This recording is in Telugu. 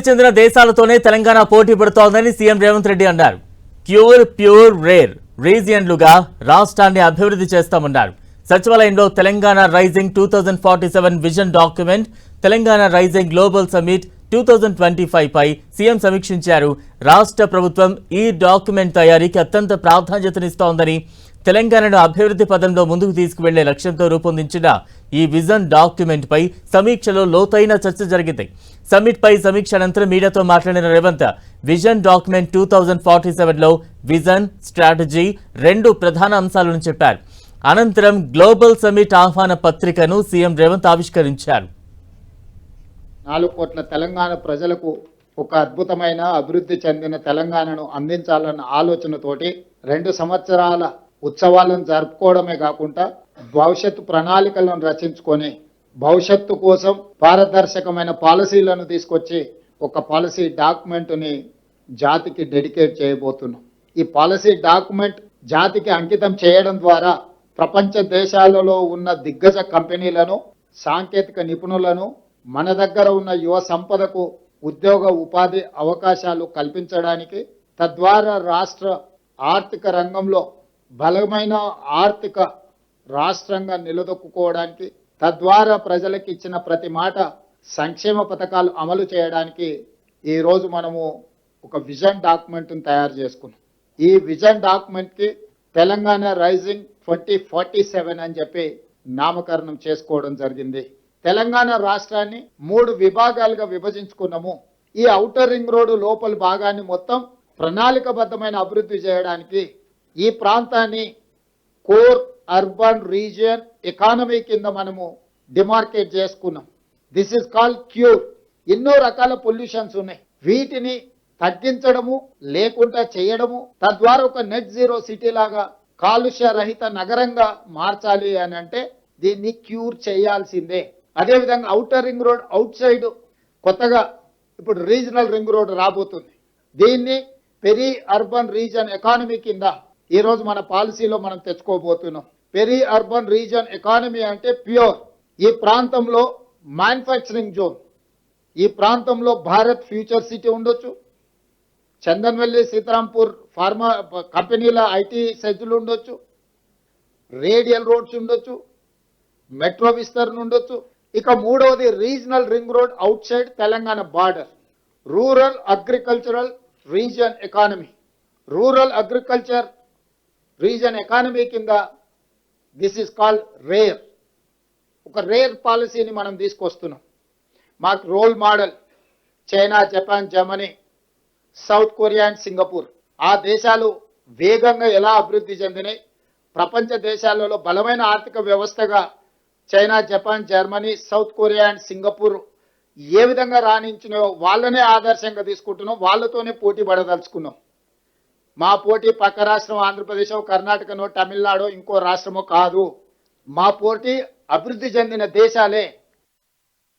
చెందిన దేశాలతోనే తెలంగాణ పోటీ పడుతోందని సీఎం రేవంత్ రెడ్డి అన్నారు. ప్యూర్ రేర్ రీజియన్లుగా రాష్ట్రాన్ని అభివృద్ధి చేస్తామన్నారు. సచివాలయంలో Telangana rising 2047 vision document, Telangana rising global summit 2025 పై సీఎం సమీక్షించారు. రాష్ట్ర ప్రభుత్వం ఈ డాక్యుమెంట్ తయారీకి అత్యంత ప్రాధాన్యతనిస్తోందని, తెలంగాణను అభివృద్ధి పదంలో ముందుకు తీసుకువెళ్లే లక్ష్యంతో రూపొందించిన ఈ విజన్ డాక్యుమెంట్ పై సమీక్షలో లోతైన చర్చ జరిగింది. సమిట్ పై సమీక్ష అనంతరం మీడియాతో మాట్లాడిన రేవంత్, విజన్ డాక్యుమెంట్ 2047లో విజన్, స్ట్రాటజీ రెండు ప్రధాన అంశాలను చెప్పారు. అనంతరం గ్లోబల్ సమిట్ ఆహ్వాన పత్రికను సీఎం రేవంత్ ఆవిష్కరించారు. 4 కోట్ల తెలంగాణ ప్రజలకు ఒక అద్భుతమైన అభివృద్ధి చెందిన తెలంగాణను అందించాలన్న ఆలోచనతోటి 2 సంవత్సరాల ఉత్సవాలను జరుపుకోవడమే కాకుండా భవిష్యత్తు ప్రణాళికలను రచించుకొని భవిష్యత్తు కోసం పారదర్శకమైన పాలసీలను తీసుకొచ్చి ఒక పాలసీ డాక్యుమెంట్ని జాతికి డెడికేట్ చేయబోతున్నాం. ఈ పాలసీ డాక్యుమెంట్ జాతికి అంకితం చేయడం ద్వారా ప్రపంచ దేశాలలో ఉన్న దిగ్గజ కంపెనీలను, సాంకేతిక నిపుణులను, మన దగ్గర ఉన్న యువ సంపదకు ఉద్యోగ ఉపాధి అవకాశాలు కల్పించడానికి, తద్వారా రాష్ట్ర ఆర్థిక రంగంలో బలమైన ఆర్థిక రాష్ట్రంగా నిలదొక్కుకోవడానికి, తద్వారా ప్రజలకు ఇచ్చిన ప్రతి మాట సంక్షేమ పథకాలు అమలు చేయడానికి ఈరోజు మనము ఒక విజన్ డాక్యుమెంట్ని తయారు చేసుకున్నాం. ఈ విజన్ డాక్యుమెంట్కి తెలంగాణ రైజింగ్ 2047 అని చెప్పి నామకరణం చేసుకోవడం జరిగింది. తెలంగాణ రాష్ట్రాన్ని 3 విభాగాలుగా విభజించుకున్నాము. ఈ ఔటర్ రింగ్ రోడ్డు లోపల భాగాన్ని మొత్తం ప్రణాళికబద్ధమైన అభివృద్ధి చేయడానికి ఈ ప్రాంతాన్ని కోర్ అర్బన్ రీజియన్ ఎకానమీ కింద మనము డిమార్కేట్ చేసుకున్నాం. This is called cure. ఎన్నో రకాల పొల్యూషన్స్ ఉన్నాయి, వీటిని తగ్గించడము లేకుండా చేయడము, తద్వారా ఒక నెట్ జీరో సిటీ లాగా కాలుష్య రహిత నగరంగా మార్చాలి అని అంటే దీన్ని క్యూర్ చేయాల్సిందే. అదేవిధంగా outer ring road out side కొత్తగా ఇప్పుడు రీజనల్ రింగ్ రోడ్ రాబోతుంది. దీన్ని పెరీ అర్బన్ రీజన్ ఎకానమీ కింద ఈరోజు మన పాలసీలో మనం తెచ్చుకోబోతున్నాం. పెరీ అర్బన్ రీజన్ ఎకానమీ అంటే ప్యూర్. ఈ ప్రాంతంలో మ్యానుఫ్యాక్చరింగ్ జోన్, ఈ ప్రాంతంలో భారత్ ఫ్యూచర్ సిటీ ఉండొచ్చు, చందన్వల్లి సీతారాంపూర్ ఫార్మా కంపెనీల ఐటీ సెజ్లు ఉండొచ్చు, రేడియల్ రోడ్స్ ఉండొచ్చు, మెట్రో విస్తరణ ఉండొచ్చు. ఇక మూడవది regional ring road outside Telangana border, rural agricultural region economy. Rural agriculture region economy కింద దిస్ ఈస్ కాల్డ్ రేర్. ఒక రేర్ పాలసీని మనం తీసుకొస్తున్నాం. మాకు role model China, Japan, Germany, South Korea and Singapore. ఆ దేశాలు వేగంగా ఎలా అభివృద్ధి చెందినాయి, ప్రపంచ దేశాలలో బలమైన ఆర్థిక వ్యవస్థగా China, Japan, Germany, South Korea and Singapore ఏ విధంగా రాణించినాయో వాళ్ళనే ఆదర్శంగా తీసుకుంటున్నాం. వాళ్ళతోనే పోటీ పడదలుచుకున్నాం. మా పోటీ పక్క రాష్ట్రం ఆంధ్రప్రదేశ్, కర్ణాటకనో, తమిళనాడో, ఇంకో రాష్ట్రమో కాదు. మా పోటీ అభివృద్ధి చెందిన దేశాలే.